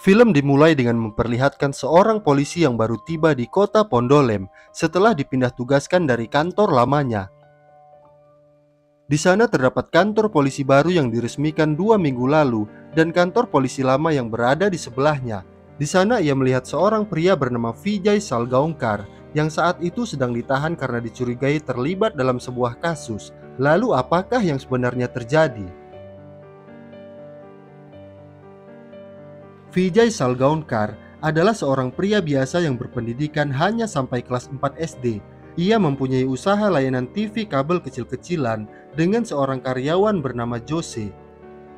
Film dimulai dengan memperlihatkan seorang polisi yang baru tiba di kota Pondolem setelah dipindah tugaskan dari kantor lamanya. Di sana terdapat kantor polisi baru yang diresmikan 2 minggu lalu dan kantor polisi lama yang berada di sebelahnya. Di sana ia melihat seorang pria bernama Vijay Salgaonkar yang saat itu sedang ditahan karena dicurigai terlibat dalam sebuah kasus. Lalu apakah yang sebenarnya terjadi? Vijay Salgaonkar adalah seorang pria biasa yang berpendidikan hanya sampai kelas 4 SD. Ia mempunyai usaha layanan TV kabel kecil-kecilan dengan seorang karyawan bernama Jose.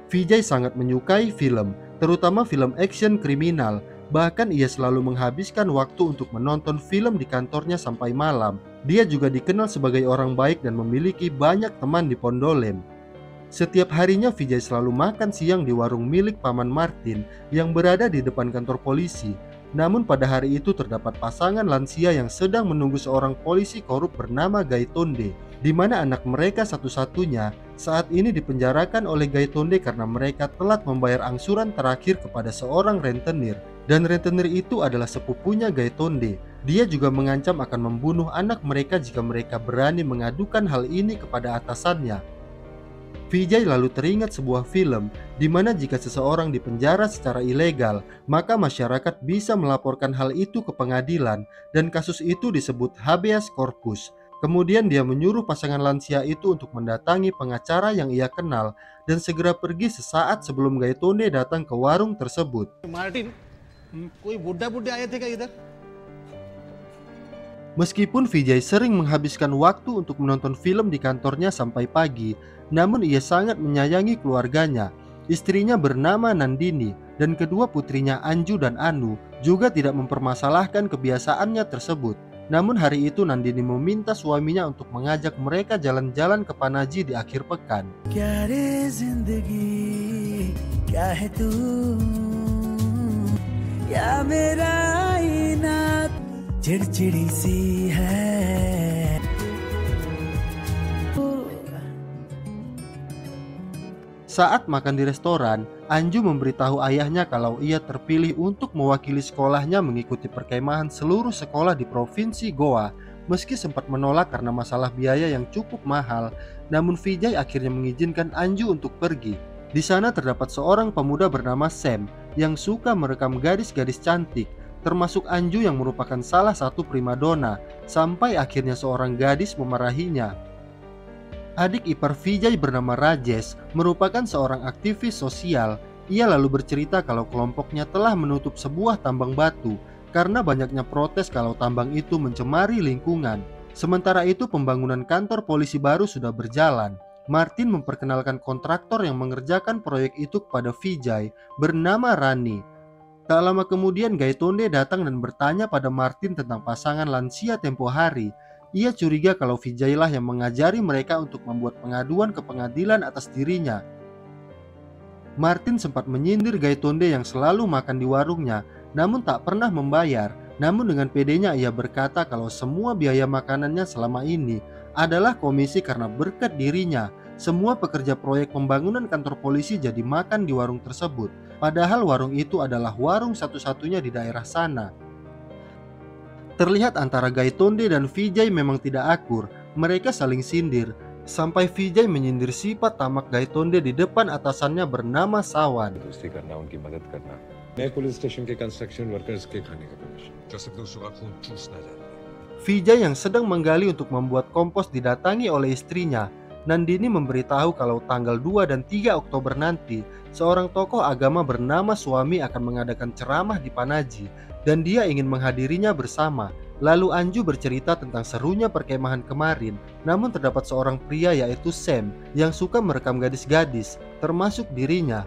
Vijay sangat menyukai film, terutama film action kriminal. Bahkan ia selalu menghabiskan waktu untuk menonton film di kantornya sampai malam. Dia juga dikenal sebagai orang baik dan memiliki banyak teman di Pondolem. Setiap harinya Vijay selalu makan siang di warung milik Paman Martin yang berada di depan kantor polisi. Namun pada hari itu terdapat pasangan lansia yang sedang menunggu seorang polisi korup bernama Gaitonde, di mana anak mereka satu-satunya saat ini dipenjarakan oleh Gaitonde karena mereka telat membayar angsuran terakhir kepada seorang rentenir. Dan rentenir itu adalah sepupunya Gaitonde. Dia juga mengancam akan membunuh anak mereka jika mereka berani mengadukan hal ini kepada atasannya. Vijay lalu teringat sebuah film di mana jika seseorang dipenjara secara ilegal, maka masyarakat bisa melaporkan hal itu ke pengadilan dan kasus itu disebut habeas corpus. Kemudian dia menyuruh pasangan lansia itu untuk mendatangi pengacara yang ia kenal dan segera pergi sesaat sebelum Gaitonde datang ke warung tersebut. Martin, कोई बुड्ढा-बुड्ढे आए थे क्या इधर? Meskipun Vijay sering menghabiskan waktu untuk menonton film di kantornya sampai pagi, namun ia sangat menyayangi keluarganya. Istrinya bernama Nandini dan kedua putrinya Anju dan Anu juga tidak mempermasalahkan kebiasaannya tersebut. Namun hari itu Nandini meminta suaminya untuk mengajak mereka jalan-jalan ke Panaji di akhir pekan. चिड़चिड़ी सी है. Saat makan di restoran, Anju memberitahu ayahnya kalau ia terpilih untuk mewakili sekolahnya mengikuti perkemahan seluruh sekolah di provinsi Goa. Meski sempat menolak karena masalah biaya yang cukup mahal, namun Vijay akhirnya mengizinkan Anju untuk pergi. Di sana terdapat seorang pemuda bernama Sam yang suka merekam gadis-gadis cantik, termasuk Anju yang merupakan salah satu primadona, sampai akhirnya seorang gadis memarahinya. Adik ipar Vijay bernama Rajesh merupakan seorang aktivis sosial. Ia lalu bercerita kalau kelompoknya telah menutup sebuah tambang batu karena banyaknya protes kalau tambang itu mencemari lingkungan. Sementara itu pembangunan kantor polisi baru sudah berjalan. Martin memperkenalkan kontraktor yang mengerjakan proyek itu kepada Vijay bernama Rani. Tak lama kemudian Gaitonde datang dan bertanya pada Martin tentang pasangan lansia tempo hari. Ia curiga kalau Vijay lah yang mengajari mereka untuk membuat pengaduan ke pengadilan atas dirinya. Martin sempat menyindir Gaitonde yang selalu makan di warungnya, namun tak pernah membayar. Namun dengan pedenya ia berkata kalau semua biaya makanannya selama ini adalah komisi karena berkat dirinya. Semua pekerja proyek pembangunan kantor polisi jadi makan di warung tersebut. Padahal warung itu adalah warung satu-satunya di daerah sana. Terlihat antara Gaitonde dan Vijay memang tidak akur. Mereka saling sindir. Sampai Vijay menyindir sifat tamak Gaitonde di depan atasannya bernama Sawan. Vijay yang sedang menggali untuk membuat kompos didatangi oleh istrinya. Nandini memberitahu kalau tanggal 2 dan 3 Oktober nanti, seorang tokoh agama bernama Suami akan mengadakan ceramah di Panaji dan dia ingin menghadirinya bersama. Lalu Anju bercerita tentang serunya perkemahan kemarin, namun terdapat seorang pria yaitu Sam yang suka merekam gadis-gadis, termasuk dirinya.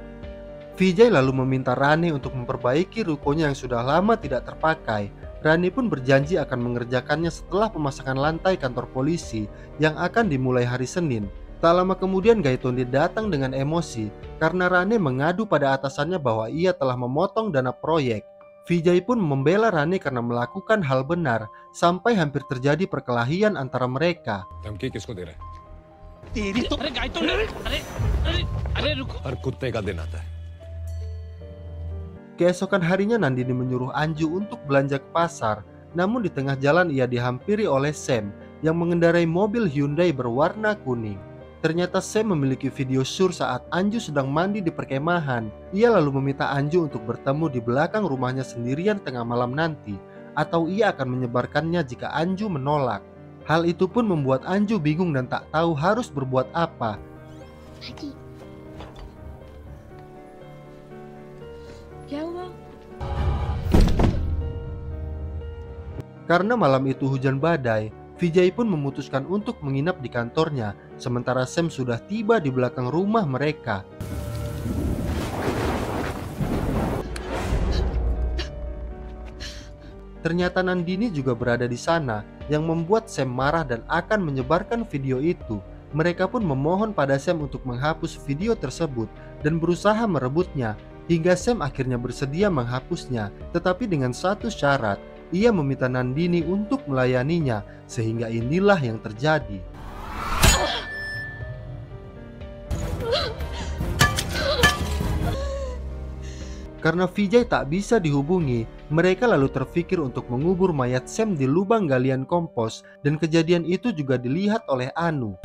Vijay lalu meminta Rani untuk memperbaiki rukonya yang sudah lama tidak terpakai. Rani pun berjanji akan mengerjakannya setelah pemasangan lantai kantor polisi yang akan dimulai hari Senin. Tak lama kemudian Gaitonde datang dengan emosi karena Rani mengadu pada atasannya bahwa ia telah memotong dana proyek. Vijay pun membela Rani karena melakukan hal benar sampai hampir terjadi perkelahian antara mereka. Keesokan harinya Nandini menyuruh Anju untuk belanja ke pasar, namun di tengah jalan ia dihampiri oleh Sam yang mengendarai mobil Hyundai berwarna kuning. Ternyata Sam memiliki video sur saat Anju sedang mandi di perkemahan. Ia lalu meminta Anju untuk bertemu di belakang rumahnya sendirian tengah malam nanti, atau ia akan menyebarkannya jika Anju menolak. Hal itu pun membuat Anju bingung dan tak tahu harus berbuat apa. क्या हुआ? Karena malam itu hujan badai, Vijay pun memutuskan untuk menginap di kantornya, sementara Sam sudah tiba di belakang rumah mereka. Ternyata Nandini juga berada di sana, yang membuat Sam marah dan akan menyebarkan video itu. Mereka pun memohon pada Sam untuk menghapus video tersebut dan berusaha merebutnya, hingga Sam akhirnya bersedia menghapusnya, tetapi dengan satu syarat. Ia meminta Nandini untuk melayaninya, sehingga inilah yang terjadi. Karena Vijay tak bisa dihubungi, mereka lalu terpikir untuk mengubur mayat Sam di lubang galian kompos, dan kejadian itu juga dilihat oleh Anu.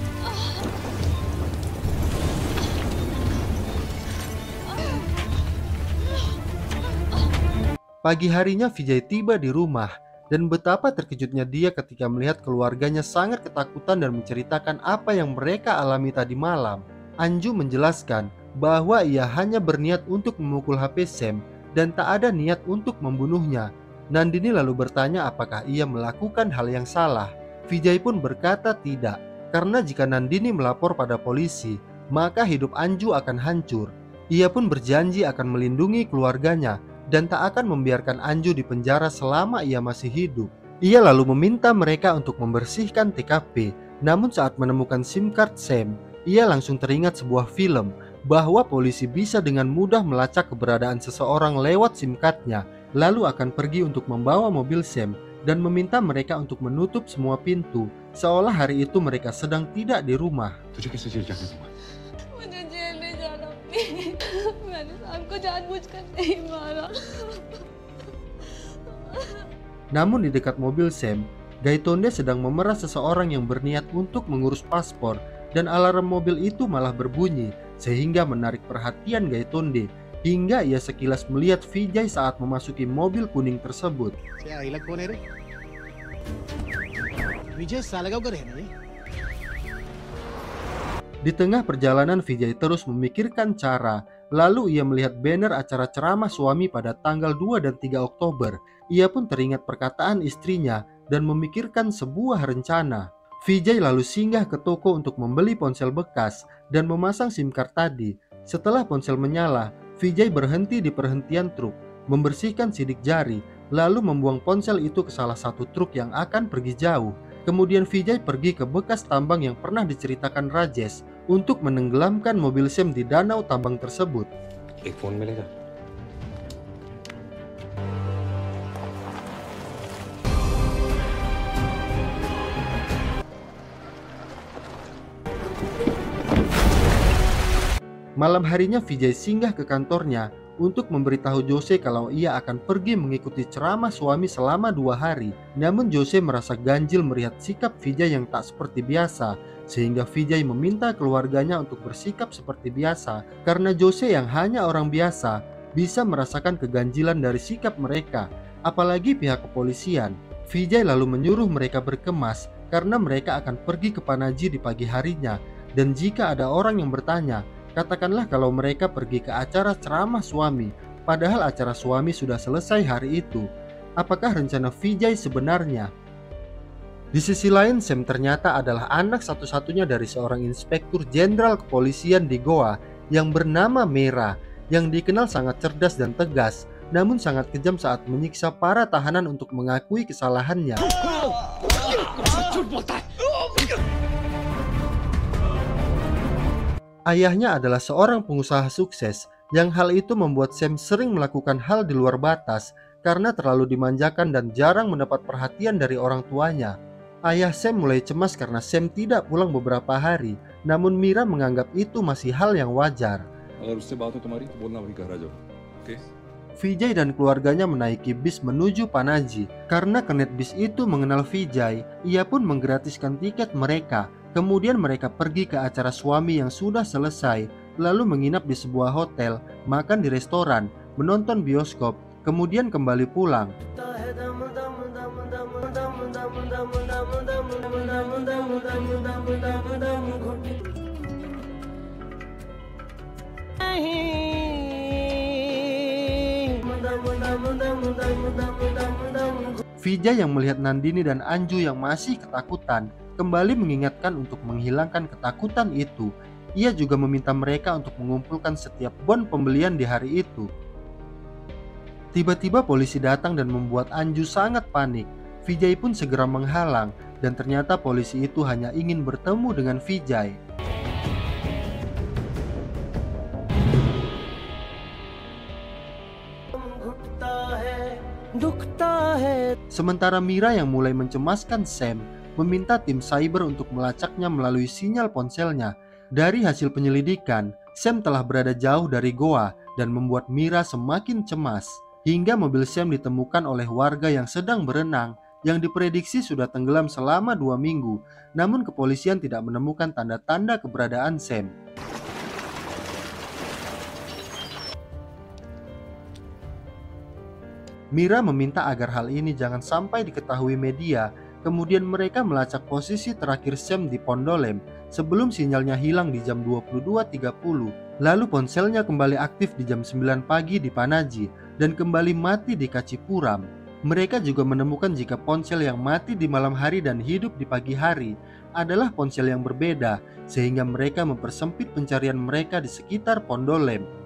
Pagi harinya Vijay tiba di rumah, dan betapa terkejutnya dia ketika melihat keluarganya sangat ketakutan dan menceritakan apa yang mereka alami tadi malam. Anju menjelaskan bahwa ia hanya berniat untuk memukul HP Sam dan tak ada niat untuk membunuhnya. Nandini lalu bertanya apakah ia melakukan hal yang salah. Vijay pun berkata tidak, karena jika Nandini melapor pada polisi, maka hidup Anju akan hancur. Ia pun berjanji akan melindungi keluarganya dan tak akan membiarkan Anju di penjara selama ia masih hidup. Ia lalu meminta mereka untuk membersihkan TKP. Namun saat menemukan SIM card Sam, ia langsung teringat sebuah film bahwa polisi bisa dengan mudah melacak keberadaan seseorang lewat SIM cardnya, lalu akan pergi untuk membawa mobil Sam dan meminta mereka untuk menutup semua pintu, seolah hari itu mereka sedang tidak di rumah. मुझे जेल ले जाना प्लीज। मैंने साहब को जानबूझकर नहीं मारा। Namun di dekat mobil Sam, Gaitonde sedang memerah seseorang yang berniat untuk mengurus paspor, dan alarm mobil itu malah berbunyi sehingga menarik perhatian Gaitonde, hingga ia sekilas melihat Vijay saat memasuki mobil kuning tersebut. क्या इलाका कौन है रे? विजय सालगांव का रहना है। Di tengah perjalanan Vijay terus memikirkan cara, lalu ia melihat banner acara ceramah suami pada tanggal 2 dan 3 Oktober. Ia pun teringat perkataan istrinya dan memikirkan sebuah rencana. Vijay lalu singgah ke toko untuk membeli ponsel bekas dan memasang SIM card tadi. Setelah ponsel menyala, Vijay berhenti di perhentian truk, membersihkan sidik jari, lalu membuang ponsel itu ke salah satu truk yang akan pergi jauh. Kemudian Vijay pergi ke bekas tambang yang pernah diceritakan Rajesh untuk menenggelamkan mobil Sam di danau tambang tersebut. एक फोन मिलेगा Malam harinya Vijay singgah ke kantornya untuk memberitahu Jose kalau ia akan pergi mengikuti ceramah suami selama 2 hari. Namun Jose merasa ganjil melihat sikap Vijay yang tak seperti biasa, sehingga Vijay meminta keluarganya untuk bersikap seperti biasa, karena Jose yang hanya orang biasa bisa merasakan keganjilan dari sikap mereka, apalagi pihak kepolisian. Vijay lalu menyuruh mereka berkemas karena mereka akan pergi ke Panaji di pagi harinya, dan jika ada orang yang bertanya, katakanlah kalau mereka pergi ke acara ceramah suami, padahal acara suami sudah selesai hari itu. Apakah rencana Vijay sebenarnya? Di sisi lain, Sam ternyata adalah anak satu-satunya dari seorang inspektur jenderal kepolisian di Goa yang bernama Mera, yang dikenal sangat cerdas dan tegas, namun sangat kejam saat menyiksa para tahanan untuk mengakui kesalahannya. Ayahnya adalah seorang pengusaha sukses, yang hal itu membuat Sam sering melakukan hal di luar batas karena terlalu dimanjakan dan jarang mendapat perhatian dari orang tuanya. Ayah Sam mulai cemas karena Sam tidak pulang beberapa hari, namun Mira menganggap itu masih hal yang wajar. अगर उससे बात हो तुम्हारी तो बोलना वही कह रहा जाओ okay Vijay dan keluarganya menaiki bis menuju Panaji. Karena kernet bis itu mengenal Vijay, ia pun menggratiskan tiket mereka. Kemudian mereka pergi ke acara suami yang sudah selesai, lalu menginap di sebuah hotel, makan di restoran, menonton bioskop, kemudian kembali pulang. Vijay yang melihat Nandini dan Anju yang masih ketakutan kembali mengingatkan untuk menghilangkan ketakutan itu. Ia juga meminta mereka untuk mengumpulkan setiap bon pembelian di hari itu. Tiba-tiba polisi datang dan membuat Anju sangat panik. Vijay pun segera menghalang dan ternyata polisi itu hanya ingin bertemu dengan Vijay. Sementara Mira yang mulai mencemaskan Sam meminta tim cyber untuk melacaknya melalui sinyal ponselnya. Dari hasil penyelidikan, Sam telah berada jauh dari goa dan membuat Mira semakin cemas. Hingga mobil Sam ditemukan oleh warga yang sedang berenang yang diprediksi sudah tenggelam selama 2 minggu. Namun kepolisian tidak menemukan tanda-tanda keberadaan Sam. Mira meminta agar hal ini jangan sampai diketahui media. Kemudian mereka melacak posisi terakhir Sam di Pondolem sebelum sinyalnya hilang di jam 22.30. Lalu ponselnya kembali aktif di jam 9 pagi di Panaji dan kembali mati di Kacipuram. Mereka juga menemukan jika ponsel yang mati di malam hari dan hidup di pagi hari adalah ponsel yang berbeda, sehingga mereka mempersempit pencarian mereka di sekitar Pondolem.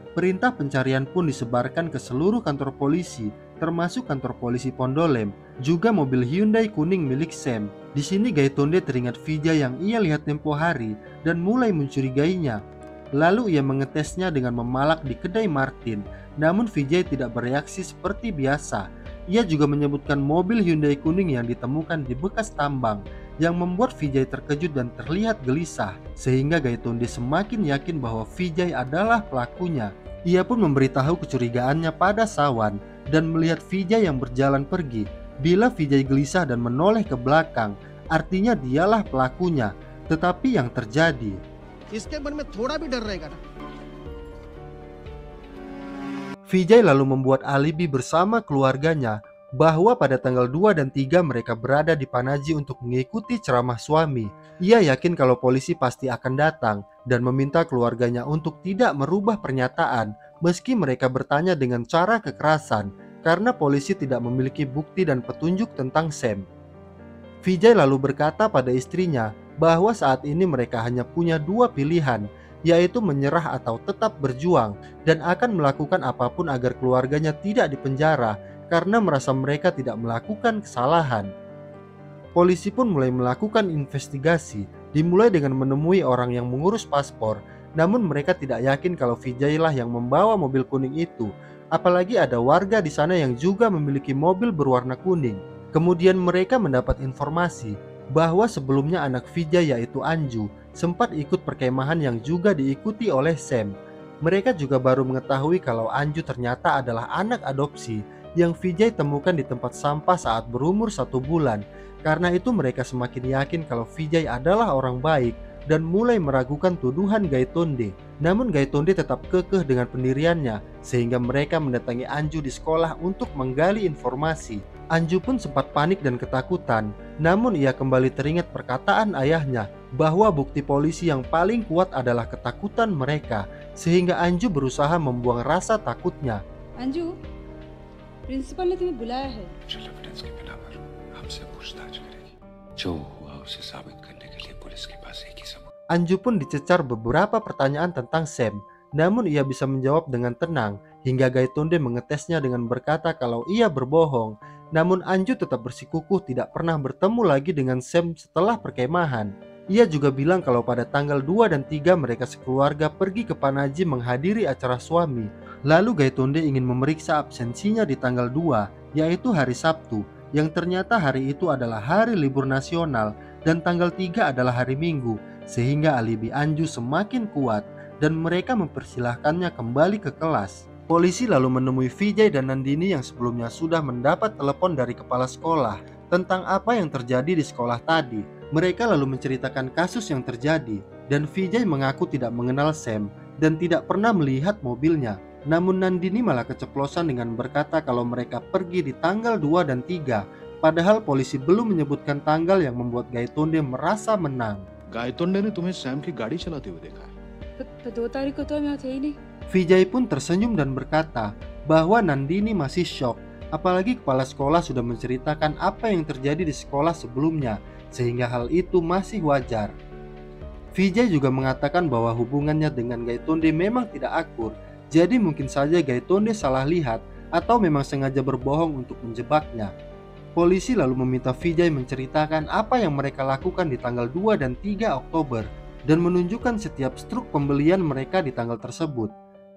Perintah pencarian pun disebarkan ke seluruh kantor polisi, termasuk kantor polisi Pondolem, juga mobil Hyundai kuning milik Sam. Di sini Gaitonde teringat Vijay yang ia lihat tempo hari dan mulai mencurigainya. Lalu ia mengetesnya dengan memalak di kedai Martin, namun Vijay tidak bereaksi seperti biasa. Ia juga menyebutkan mobil Hyundai kuning yang ditemukan di bekas tambang, yang membuat Vijay terkejut dan terlihat gelisah, sehingga Gaitonde semakin yakin bahwa Vijay adalah pelakunya. Ia pun memberitahu kecurigaannya pada Sawan dan melihat Vijay yang berjalan pergi. Bila Vijay gelisah dan menoleh ke belakang, artinya dialah pelakunya. Tetapi yang terjadi, Vijay lalu membuat alibi bersama keluarganya bahwa pada tanggal 2 dan 3 mereka berada di Panaji untuk mengikuti ceramah suami. Ia yakin kalau polisi pasti akan datang dan meminta keluarganya untuk tidak merubah pernyataan meski mereka bertanya dengan cara kekerasan karena polisi tidak memiliki bukti dan petunjuk tentang Sam. Vijay lalu berkata pada istrinya bahwa saat ini mereka hanya punya 2 pilihan, yaitu menyerah atau tetap berjuang dan akan melakukan apapun agar keluarganya tidak dipenjara karena merasa mereka tidak melakukan kesalahan. Polisi pun mulai melakukan investigasi, dimulai dengan menemui orang yang mengurus paspor, namun mereka tidak yakin kalau Vijay lah yang membawa mobil kuning itu, apalagi ada warga di sana yang juga memiliki mobil berwarna kuning. Kemudian mereka mendapat informasi bahwa sebelumnya anak Vijay yaitu Anju sempat ikut perkemahan yang juga diikuti oleh Sam. Mereka juga baru mengetahui kalau Anju ternyata adalah anak adopsi yang Vijay temukan di tempat sampah saat berumur 1 bulan. Karena itu mereka semakin yakin kalau Vijay adalah orang baik dan mulai meragukan tuduhan Gaitonde. Namun Gaitonde tetap kekeh dengan pendiriannya, sehingga mereka mendatangi Anju di sekolah untuk menggali informasi. Anju pun sempat panik dan ketakutan, namun ia kembali teringat perkataan ayahnya bahwa bukti polisi yang paling kuat adalah ketakutan mereka, sehingga Anju berusaha membuang rasa takutnya. Anju principal ने तुम्हें बुलाया है जो एविडेंस के बिना पर हमसे पूछताछ करेगी जो हुआ उसे साबित करने के लिए पुलिस के पास एक ही सबूत. Anju pun dicecar beberapa pertanyaan tentang Sam, namun ia bisa menjawab dengan tenang hingga Gaitonde mengetesnya dengan berkata kalau ia berbohong. Namun Anju tetap bersikukuh tidak pernah bertemu lagi dengan Sam setelah perkemahan. Ia juga bilang kalau pada tanggal 2 dan 3 mereka sekeluarga pergi ke Panaji menghadiri acara suami. Lalu Gaitonde ingin memeriksa absensinya di tanggal 2, yaitu hari Sabtu, yang ternyata hari itu adalah hari libur nasional dan tanggal 3 adalah hari Minggu, sehingga alibi Anju semakin kuat dan mereka mempersilahkannya kembali ke kelas. Polisi lalu menemui Vijay dan Nandini yang sebelumnya sudah mendapat telepon dari kepala sekolah tentang apa yang terjadi di sekolah tadi. Mereka lalu menceritakan kasus yang terjadi dan Vijay mengaku tidak mengenal Sam dan tidak pernah melihat mobilnya. Namun Nandini malah keceplosan dengan berkata kalau mereka pergi di tanggal 2 dan 3, padahal polisi belum menyebutkan tanggal yang membuat Gaitonde merasa menang. Gaitonde ने तुम्हें सैम की गाड़ी चलाते हुए देखा है। तो 2 तारीख को तो हम यहाँ थे ही नहीं। Vijay pun tersenyum dan berkata bahwa Nandini masih shock, apalagi kepala sekolah sudah menceritakan apa yang terjadi di sekolah sebelumnya, sehingga hal itu masih wajar. Vijay juga mengatakan bahwa hubungannya dengan Gaitonde memang tidak akur, jadi mungkin saja Gaitonde salah lihat atau memang sengaja berbohong untuk menjebaknya. Polisi lalu meminta Vijay menceritakan apa yang mereka lakukan di tanggal 2 dan 3 Oktober dan menunjukkan setiap struk pembelian mereka di tanggal tersebut.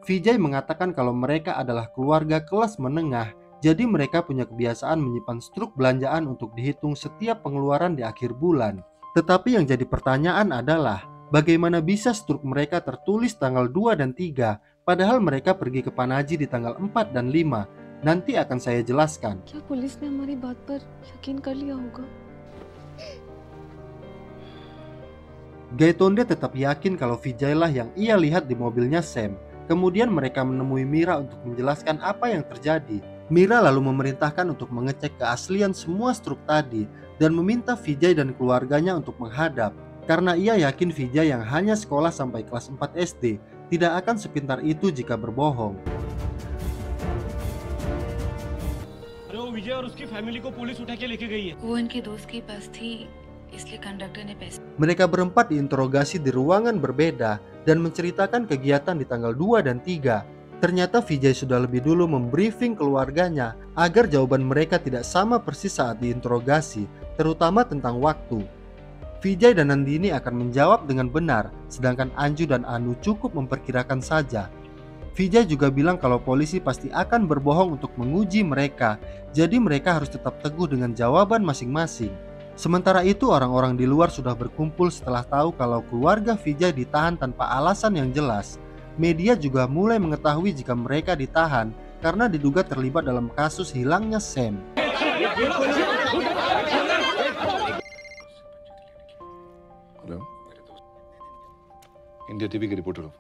Vijay mengatakan kalau mereka adalah keluarga kelas menengah, jadi mereka punya kebiasaan menyimpan struk belanjaan untuk dihitung setiap pengeluaran di akhir bulan. Tetapi yang jadi pertanyaan adalah, bagaimana bisa struk mereka tertulis tanggal 2 dan 3, padahal mereka pergi ke Panaji di tanggal 4 dan 5. Nanti akan saya jelaskan. क्या पुलिस ने हमारी बात पर यकीन कर लिया होगा? Gaitonde tetap yakin kalau Vijay lah yang ia lihat di mobilnya Sam. Kemudian mereka menemui Mira untuk menjelaskan apa yang terjadi. Mira lalu memerintahkan untuk mengecek keaslian semua struk tadi dan meminta Vijay dan keluarganya untuk menghadap. Karena ia yakin Vijay yang hanya sekolah sampai kelas 4 SD tidak akan sepintar itu jika berbohong. विजय और उसकी फैमिली को पुलिस उठा के लेके गई है। वो इनके दोस्त के पास थी, इसलिए कंडक्टर ने पैसे। Mereka berempat diinterogasi di ruangan berbeda dan menceritakan kegiatan di tanggal 2 dan 3. Ternyata Vijay sudah lebih dulu membriefing keluarganya agar jawaban mereka tidak sama persis saat diinterogasi, terutama tentang waktu. Vijay dan Nandini akan menjawab dengan benar, sedangkan Anju dan Anu cukup memperkirakan saja. Vijay juga bilang kalau polisi pasti akan berbohong untuk menguji mereka, jadi mereka harus tetap teguh dengan jawaban masing-masing. Sementara itu orang-orang di luar sudah berkumpul setelah tahu kalau keluarga Vijay ditahan tanpa alasan yang jelas. Media juga mulai mengetahui jika mereka ditahan karena diduga terlibat dalam kasus hilangnya Sam. Hello, India TV के रिपोर्टर हो।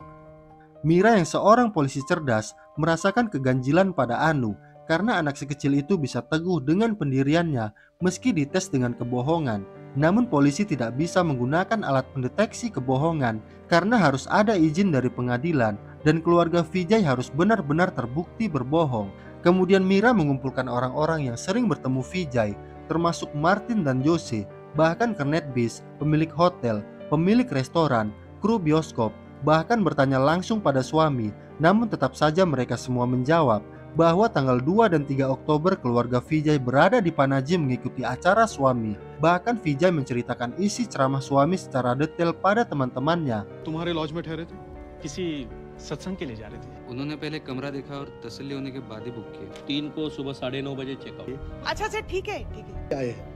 Mira yang seorang polisi cerdas merasakan keganjilan pada Anu karena anak sekecil itu bisa teguh dengan pendiriannya meski dites dengan kebohongan. Namun polisi tidak bisa menggunakan alat pendeteksi kebohongan karena harus ada izin dari pengadilan dan keluarga Vijay harus benar-benar terbukti berbohong. Kemudian Mira mengumpulkan orang-orang yang sering bertemu Vijay, termasuk Martin dan Jose, bahkan Kernet Bis, pemilik hotel, pemilik restoran, kru bioskop, bahkan bertanya langsung pada suami. Namun tetap saja mereka semua menjawab bahwa tanggal 2 dan 3 Oktober keluarga Vijay berada di Panaji mengikuti acara suami. Bahkan Vijay menceritakan isi ceramah suami secara detail pada teman-temannya. तुम्हारे लॉज में ठहरे थे? किसी सत्संग के लिए जा रहे थे। उन्होंने पहले कमरा देखा और तसल्ली होने के बाद ही बुक किया। 3 को सुबह 9:30 बजे चेकआउट। अच्छा अच्छा ठीक है आए हैं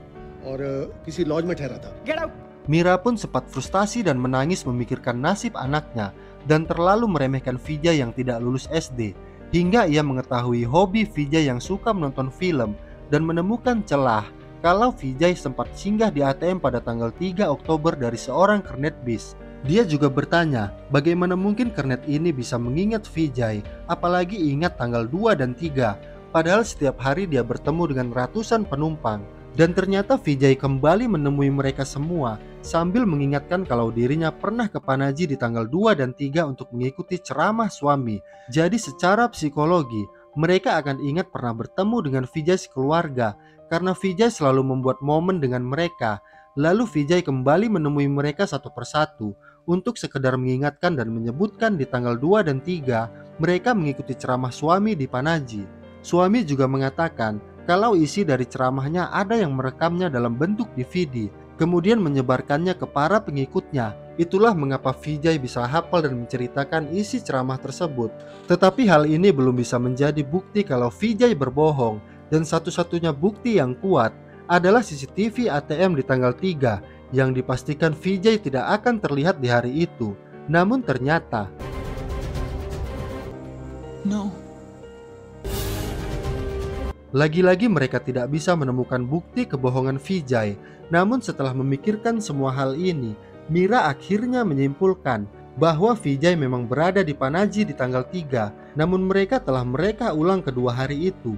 और किसी लॉज में ठहरा था। Get out. Mira pun sempat frustasi dan menangis memikirkan nasib anaknya dan terlalu meremehkan Vijay yang tidak lulus SD. Hingga ia mengetahui hobi Vijay yang suka menonton film dan menemukan celah kalau Vijay sempat singgah di ATM pada tanggal 3 Oktober dari seorang kernet bis. Dia juga bertanya bagaimana mungkin kernet ini bisa mengingat Vijay, apalagi ingat tanggal 2 dan 3, padahal setiap hari dia bertemu dengan ratusan penumpang. Dan ternyata Vijay kembali menemui mereka semua sambil mengingatkan kalau dirinya pernah ke Panaji di tanggal 2 dan 3 untuk mengikuti ceramah suami. Jadi secara psikologi, mereka akan ingat pernah bertemu dengan Vijay sekeluarga karena Vijay selalu membuat momen dengan mereka. Lalu Vijay kembali menemui mereka satu persatu untuk sekedar mengingatkan dan menyebutkan di tanggal 2 dan 3 mereka mengikuti ceramah suami di Panaji. Suami juga mengatakan kalau isi dari ceramahnya ada yang merekamnya dalam bentuk DVD, kemudian menyebarkannya ke para pengikutnya. Itulah mengapa Vijay bisa hafal dan menceritakan isi ceramah tersebut. Tetapi hal ini belum bisa menjadi bukti kalau Vijay berbohong, dan satu-satunya bukti yang kuat adalah CCTV ATM di tanggal 3 yang dipastikan Vijay tidak akan terlihat di hari itu. Namun ternyata No, Lagi-lagi mereka tidak bisa menemukan bukti kebohongan Vijay. Namun setelah memikirkan semua hal ini, Mira akhirnya menyimpulkan bahwa Vijay memang berada di Panaji di tanggal 3, namun mereka telah mereka ulang kedua hari itu.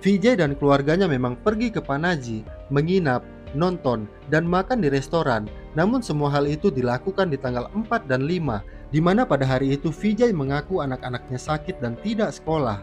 Vijay dan keluarganya memang pergi ke Panaji, menginap, nonton, dan makan di restoran. Namun semua hal itu dilakukan di tanggal 4 dan 5, di mana pada hari itu Vijay mengaku anak-anaknya sakit dan tidak sekolah.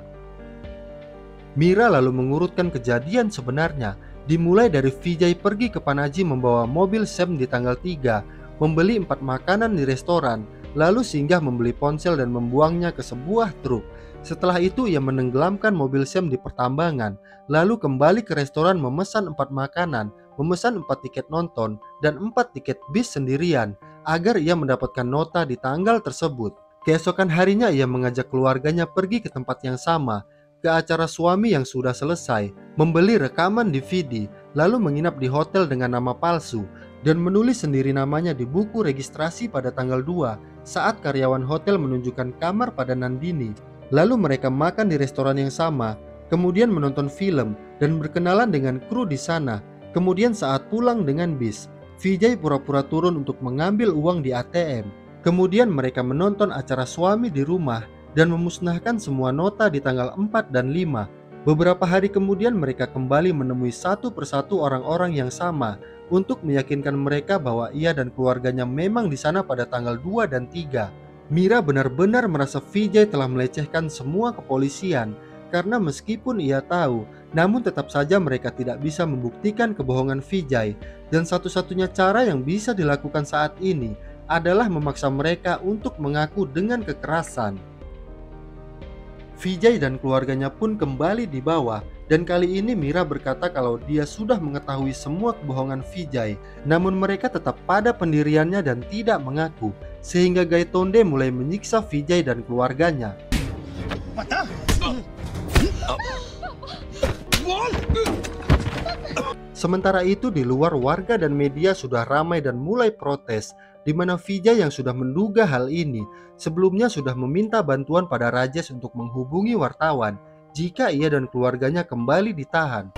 Mira lalu mengurutkan kejadian sebenarnya, dimulai dari Vijay pergi ke Panaji membawa mobil Sam di tanggal 3, membeli 4 makanan di restoran, lalu singgah membeli ponsel dan membuangnya ke sebuah truk. Setelah itu ia menenggelamkan mobil Sam di pertambangan, lalu kembali ke restoran memesan 4 makanan, memesan 4 tiket nonton, dan 4 tiket bis sendirian, agar ia mendapatkan nota di tanggal tersebut. Keesokan harinya ia mengajak keluarganya pergi ke tempat yang sama, ke acara suami yang sudah selesai, membeli rekaman DVD, lalu menginap di hotel dengan nama palsu, dan menulis sendiri namanya di buku registrasi pada tanggal 2 saat karyawan hotel menunjukkan kamar pada Nandini. Lalu mereka makan di restoran yang sama, kemudian menonton film dan berkenalan dengan kru di sana. Kemudian saat pulang dengan bis, Vijay pura-pura turun untuk mengambil uang di ATM. Kemudian mereka menonton acara suami di rumah dan memusnahkan semua nota di tanggal 4 dan 5. Beberapa hari kemudian mereka kembali menemui satu persatu orang-orang yang sama untuk meyakinkan mereka bahwa ia dan keluarganya memang di sana pada tanggal 2 dan 3. Mira benar-benar merasa Vijay telah melecehkan semua kepolisian karena meskipun ia tahu, namun tetap saja mereka tidak bisa membuktikan kebohongan Vijay, dan satu-satunya cara yang bisa dilakukan saat ini adalah memaksa mereka untuk mengaku dengan kekerasan. Vijay dan keluarganya pun kembali dibawa, dan kali ini Mira berkata kalau dia sudah mengetahui semua kebohongan Vijay, namun mereka tetap pada pendiriannya dan tidak mengaku, sehingga Gaitonde mulai menyiksa Vijay dan keluarganya. Sementara itu di luar warga dan media sudah ramai dan mulai protes, di mana Vijay yang sudah menduga hal ini sebelumnya sudah meminta bantuan pada Rajesh untuk menghubungi wartawan jika ia dan keluarganya kembali ditahan.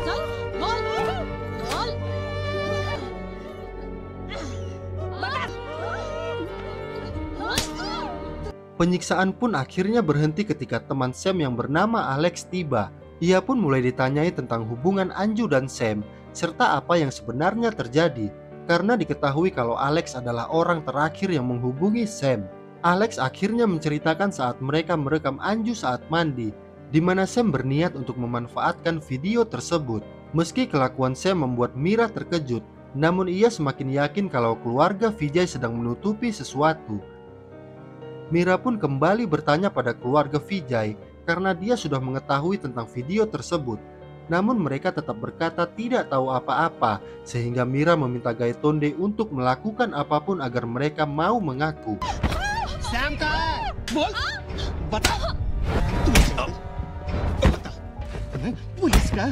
Penyiksaan pun akhirnya berhenti ketika teman Sam yang bernama Alex tiba. Ia pun mulai ditanyai tentang hubungan Anju dan Sam, serta apa yang sebenarnya terjadi, karena diketahui kalau Alex adalah orang terakhir yang menghubungi Sam. Alex akhirnya menceritakan saat mereka merekam Anju saat mandi, di mana Sam berniat untuk memanfaatkan video tersebut. Meski kelakuan Sam membuat Mira terkejut, namun ia semakin yakin kalau keluarga Vijay sedang menutupi sesuatu. Mira pun kembali bertanya pada keluarga Vijay karena dia sudah mengetahui tentang video tersebut. Namun mereka tetap berkata tidak tahu apa-apa, sehingga Mira meminta Gaitonde untuk melakukan apapun agar mereka mau mengaku. Sam कहाँ है? बोल, बता। पुलिस का?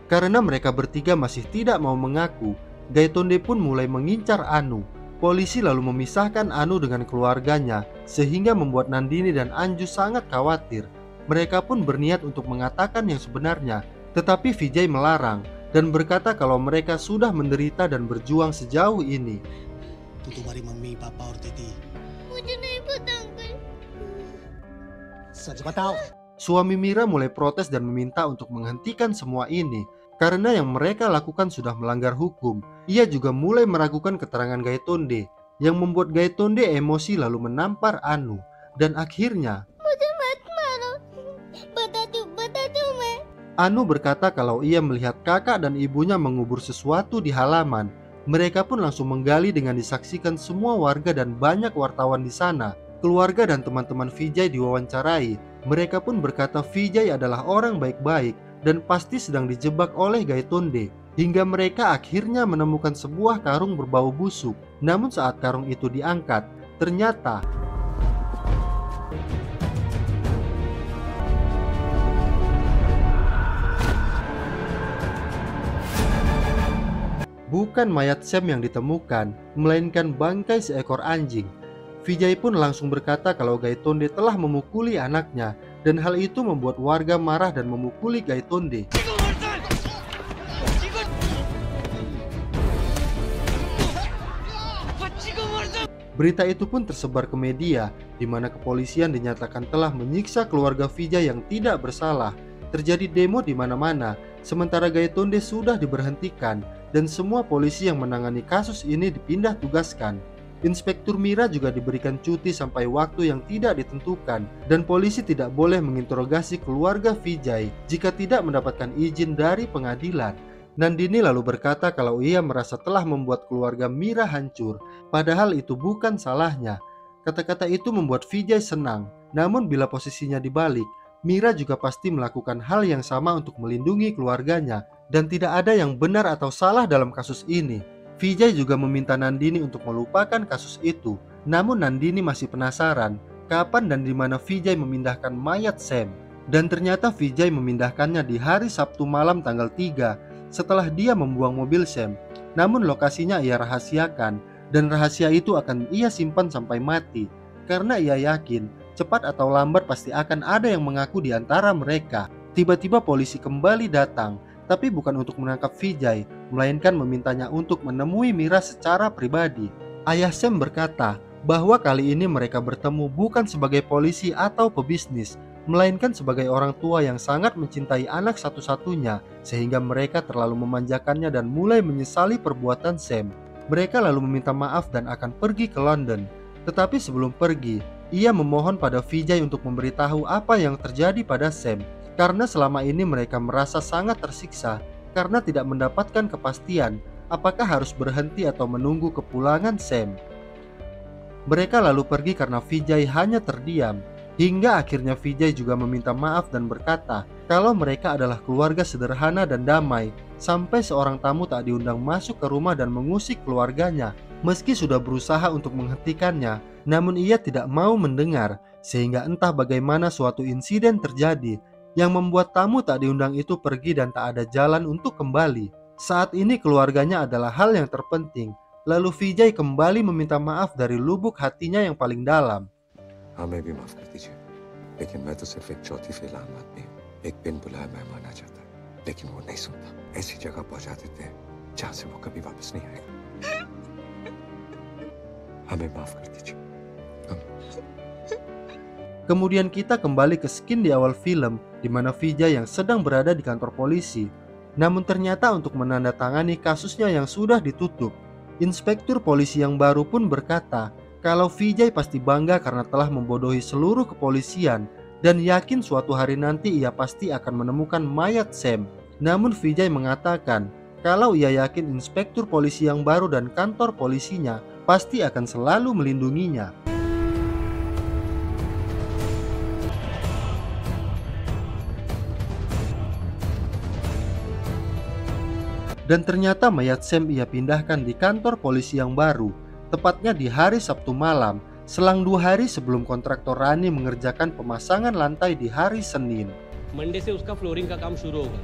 Karena mereka bertiga masih tidak mau mengaku, Gaitonde pun mulai mengincar Anu. Polisi lalu memisahkan Anu dengan keluarganya, sehingga membuat Nandini dan Anju sangat khawatir. Mereka pun berniat untuk mengatakan yang sebenarnya, tetapi Vijay melarang dan berkata kalau mereka sudah menderita dan berjuang sejauh ini. तू तुम्हारी mummy papa और दीदी मुझे नहीं पता अंकल। सच बताओ। Suami Mira mulai protes dan meminta untuk menghentikan semua ini karena yang mereka lakukan sudah melanggar hukum. Ia juga mulai meragukan keterangan Gaitonde, yang membuat Gaitonde emosi lalu menampar Anu, dan akhirnya मुझे मत मारो, बता दूं मैं। Anu berkata kalau ia melihat kakak dan ibunya mengubur sesuatu di halaman. Mereka pun langsung menggali dengan disaksikan semua warga dan banyak wartawan di sana. Keluarga dan teman-teman Vijay diwawancarai. Mereka pun berkata Vijay adalah orang baik-baik dan pasti sedang dijebak oleh Gaitonde. Hingga mereka akhirnya menemukan sebuah karung berbau busuk. Namun saat karung itu diangkat, ternyata bukan mayat Sam yang ditemukan, melainkan bangkai seekor anjing. Vijay pun langsung berkata kalau Gaitonde telah memukuli anaknya dan hal itu membuat warga marah dan memukuli Gaitonde. Berita itu pun tersebar ke media, di mana kepolisian dinyatakan telah menyiksa keluarga Vijay yang tidak bersalah. Terjadi demo di mana-mana, sementara Gaitonde sudah diberhentikan dan semua polisi yang menangani kasus ini dipindah tugaskan. Inspektur Mira juga diberikan cuti sampai waktu yang tidak ditentukan dan polisi tidak boleh menginterogasi keluarga Vijay jika tidak mendapatkan izin dari pengadilan. Nandini lalu berkata kalau ia merasa telah membuat keluarga Mira hancur, padahal itu bukan salahnya. Kata-kata itu membuat Vijay senang, namun bila posisinya dibalik, Mira juga pasti melakukan hal yang sama untuk melindungi keluarganya, dan tidak ada yang benar atau salah dalam kasus ini. Vijay juga meminta Nandini untuk melupakan kasus itu, namun Nandini masih penasaran kapan dan di mana Vijay memindahkan mayat Sam. Dan ternyata Vijay memindahkannya di hari Sabtu malam tanggal 3 setelah dia membuang mobil Sam. Namun lokasinya ia rahasiakan dan rahasia itu akan ia simpan sampai mati, karena ia yakin cepat atau lambat pasti akan ada yang mengaku di antara mereka. Tiba-tiba polisi kembali datang, tapi bukan untuk menangkap Vijay, melainkan memintanya untuk menemui Mira secara pribadi. Ayah Sam berkata bahwa kali ini mereka bertemu bukan sebagai polisi atau pebisnis, melainkan sebagai orang tua yang sangat mencintai anak satu-satunya, sehingga mereka terlalu memanjakannya dan mulai menyesali perbuatan Sam. Mereka lalu meminta maaf dan akan pergi ke London. Tetapi sebelum pergi, ia memohon pada Vijay untuk memberitahu apa yang terjadi pada Sam, karena selama ini mereka merasa sangat tersiksa karena tidak mendapatkan kepastian apakah harus berhenti atau menunggu kepulangan Sam. Mereka lalu pergi karena Vijay hanya terdiam. Hingga akhirnya Vijay juga meminta maaf dan berkata kalau mereka adalah keluarga sederhana dan damai, sampai seorang tamu tak diundang masuk ke rumah dan mengusik keluarganya. Meski sudah berusaha untuk menghentikannya, namun ia tidak mau mendengar, sehingga entah bagaimana suatu insiden terjadi yang membuat tamu tak diundang itu pergi dan tak ada jalan untuk kembali. Saat ini keluarganya adalah hal yang terpenting. Lalu Vijay kembali meminta maaf dari lubuk hatinya yang paling dalam. हमें भी माफ कर दीजिए, लेकिन मैं तो सिर्फ एक चौथी फेल आम आदमी हूँ। एक बिन बुलाए मेहमान आ जाता, लेकिन वो नहीं सुनता। ऐसी जगह पहुंचा देते हैं जहाँ से वो कभी वापस नहीं आएगा। हमें माफ कर दीजिए। Kemudian kita kembali ke scene di awal film, di mana Vijay yang sedang berada di kantor polisi. Namun ternyata untuk menandatangani kasusnya yang sudah ditutup. Inspektur polisi yang baru pun berkata kalau Vijay pasti bangga karena telah membodohi seluruh kepolisian dan yakin suatu hari nanti ia pasti akan menemukan mayat Sam. Namun Vijay mengatakan kalau ia yakin inspektur polisi yang baru dan kantor polisinya pasti akan selalu melindunginya. Dan ternyata mayat Sam ia pindahkan di kantor polisi yang baru, tepatnya di hari Sabtu malam, selang 2 hari sebelum kontraktor Rani mengerjakan pemasangan lantai di hari Senin. Monday से उसका फ्लोरिंग का काम शुरू होगा।